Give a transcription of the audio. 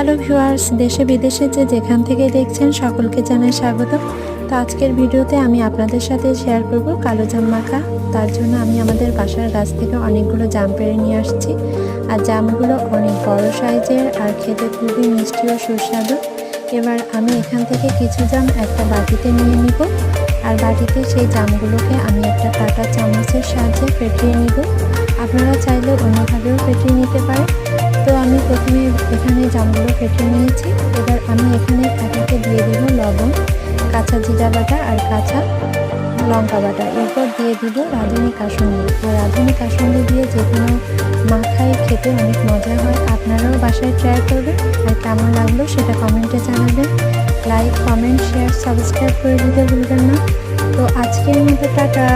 Hello viewers, দেশে বিদেশে যেখান থেকে দেখছেন সকলকে জানাই স্বাগত। তো আজকের ভিডিওতে আমি আপনাদের সাথে শেয়ার করব কালো জাম মাখা। তার জন্য আমি আমাদের বাসার গাছ থেকে অনেকগুলো জাম পেড়ে নিয়ে আসছি। আর জামগুলো অনেক বড় সাইজের আর খেতে খুবই মিষ্টি ও সুস্বাদু। এবার আমি এখান থেকে কিছু জাম একটা বাটিতে নিয়ে নিব। আর বাটিতে সেই জামগুলোকে আমি একটা কাঁটা চামচের সাহায্যে ফেটিয়ে নিব। আপনারা চাইলে অন্যভাবেও ফেটিয়ে নিতে পারেন। তো আমি প্রথমে এখানে জামগুলো ফেটে নিয়েছি। এবার আমি এখানে এটাকে দিয়ে দিব লবণ, কাঁচা জিরা বাটা আর কাঁচা লঙ্কা বাটা। এরপর দিয়ে দিব রাঁধুনি কাসুন্দি। আর রাঁধুনি কাসুন্দি দিয়ে যে কোনো মাখাই খেতে অনেক মজা হয়। আপনারাও বাসায় ট্রাই করবেন। আর কেমন লাগলো সেটা কমেন্টে জানাবেন। লাইক, কমেন্ট, শেয়ার, সাবস্ক্রাইব করে দিতে ভুলবেন না। তো আজকের মতো টাটা।